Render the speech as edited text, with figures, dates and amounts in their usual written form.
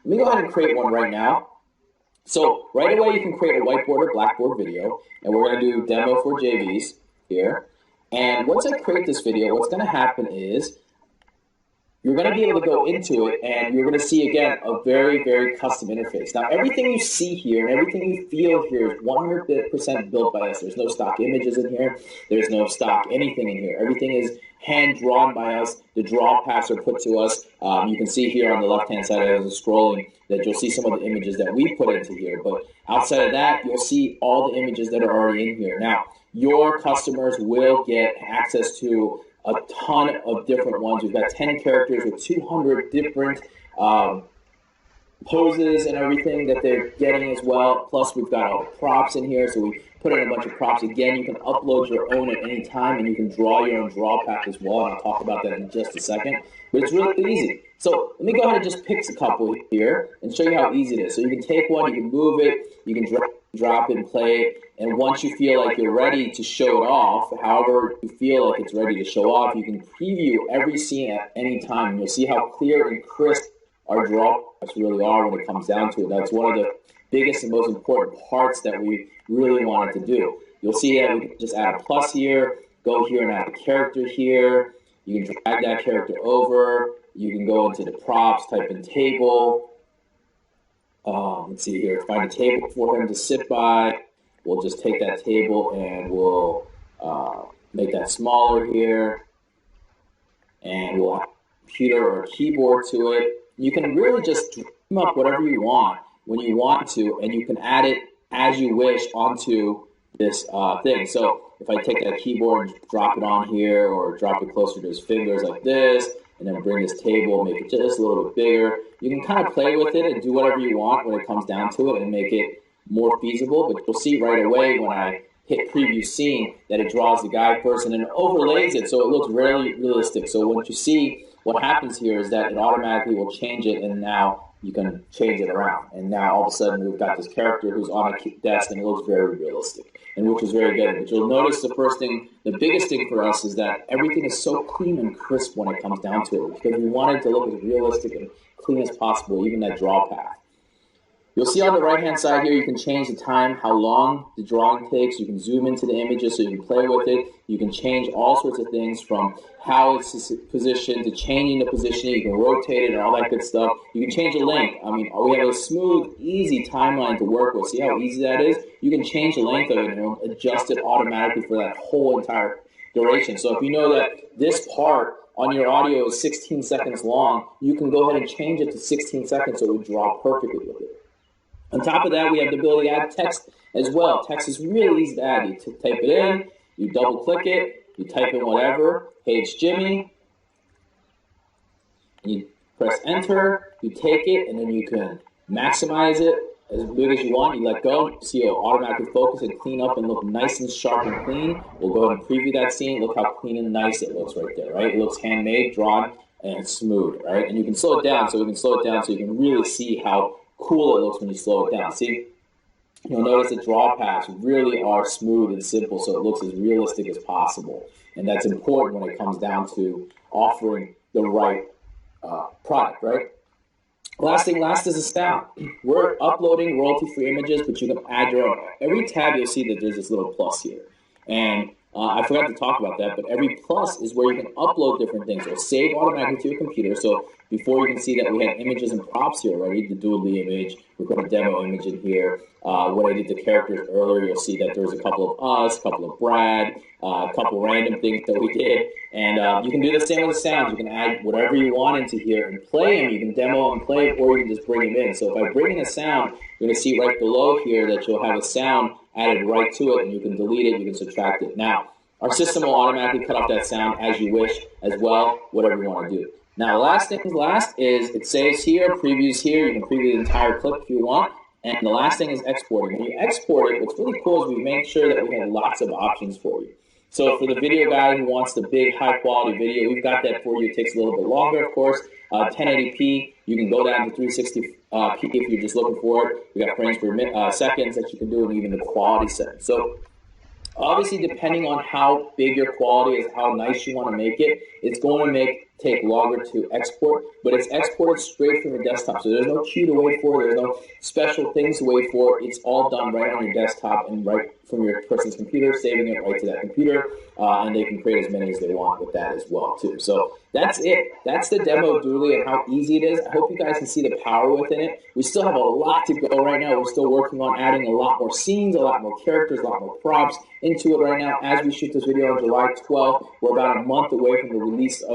Let me go ahead and create one right now. So right away, you can create a whiteboard or blackboard video, and we're going to do demo for JVs here. And once I create this video, what's going to happen is you're going to be able to go into it, and you're going to see, again, a very, very custom interface. Now, everything you see here and everything you feel here is 100% built by us. There's no stock images in here. There's no stock anything in here. Everything is hand-drawn by us. The draw paths are put to us. You can see here on the left-hand side as I was scrolling that you'll see some of the images that we put into here. But outside of that, you'll see all the images that are already in here. Now, your customers will get access to a ton of different ones. We've got 10 characters with 200 different poses and everything that they're getting as well. Plus, we've got all the props in here, so we put in a bunch of props. Again, you can upload your own at any time, and you can draw your own draw path as well, and I'll talk about that in just a second. But it's really easy. So let me go ahead and just pick a couple here and show you how easy it is. So you can take one, you can move it, you can drop it and play it, and once you feel like you're ready to show it off, however you feel like it's ready to show off, you can preview every scene at any time, and you'll see how clear and crisp our draw paths really are when it comes down to it. That's one of the biggest and most important parts that we really wanted to do. You'll see that we can just add a plus here, go here and add a character here. You can drag that character over. You can go into the props, type in table. Let's see here, find a table for him to sit by. We'll just take that table and we'll make that smaller here. And we'll add a computer or a keyboard to it. You can really just dream up whatever you want when you want to, and you can add it as you wish onto this thing. So if I take that keyboard and drop it on here, or drop it closer to his fingers like this, and then bring this table, make it just a little bit bigger, you can kind of play with it and do whatever you want when it comes down to it and make it more feasible. But you'll see right away when I hit preview scene that it draws the guy first and then overlays it so it looks really realistic. So what you see, what happens here is that it automatically will change it, and now you can change it around. And now all of a sudden we've got this character who's on a desk and it looks very realistic, and which is very good. But you'll notice the first thing, the biggest thing for us is that everything is so clean and crisp when it comes down to it, because we want it to look as realistic and clean as possible, even that draw path. You'll see on the right-hand side here, you can change the time, how long the drawing takes. You can zoom into the images so you can play with it. You can change all sorts of things from how it's positioned to changing the positioning. You can rotate it and all that good stuff. You can change the length. I mean, we have a smooth, easy timeline to work with. See how easy that is? You can change the length of it and it'll adjust it automatically for that whole entire duration. So if you know that this part on your audio is 16 seconds long, you can go ahead and change it to 16 seconds so it would draw perfectly with it. On top of that, we have the ability to add text as well. Text is really easy to add. You type it in, you double-click it, you type in whatever, hey, it's Jimmy, and you press enter, you take it, and then you can maximize it as big as you want. You let go, see it'll automatically focus and clean up and look nice and sharp and clean. We'll go ahead and preview that scene. Look how clean and nice it looks right there, right? It looks handmade, drawn, and it's smooth, right? And you can slow it down, so we can slow it down so you can really see how cool it looks when you slow it down. See, you'll notice the draw paths really are smooth and simple, so it looks as realistic as possible. And that's important when it comes down to offering the right product, right? Last is the sound. We're uploading royalty-free images, but you can add your own. Every tab you'll see that there's this little plus here. And I forgot to talk about that, but every plus is where you can upload different things. It'll save automatically to your computer. So before, you can see that we had images and props here already, the Doodly image. We put a demo image in here. When I did the characters earlier, you'll see that there was a couple of us, a couple of Brad, a couple random things that we did. And you can do the same with the sounds. You can add whatever you want into here and play them. You can demo and play it, or you can just bring them in. So if I bring in a sound, you're going to see right below here that you'll have a sound added right to it, and you can delete it, you can subtract it. Now, our system will automatically cut off that sound as you wish as well, whatever you want to do. Now, last thing last is it saves here, previews here. You can preview the entire clip if you want. And the last thing is exporting. When you export it, what's really cool is we make sure that we have lots of options for you. So for the video guy who wants the big, high-quality video, we've got that for you. It takes a little bit longer, of course. 1080p, you can go down to 360p if you're just looking for it. We got frames per seconds that you can do, and even the quality setting. So obviously, depending on how big your quality is, how nice you want to make it, it's going to make take longer to export, but it's exported straight from your desktop. So there's no queue to wait for, there's no special things to wait for. It's all done right on your desktop and right from your person's computer, saving it right to that computer, and they can create as many as they want with that as well too. So that's it. That's the demo of Doodly and how easy it is. I hope you guys can see the power within it. We still have a lot to go right now. We're still working on adding a lot more scenes, a lot more characters, a lot more props into it right now. As we shoot this video on July 12th, we're about a month away from the release of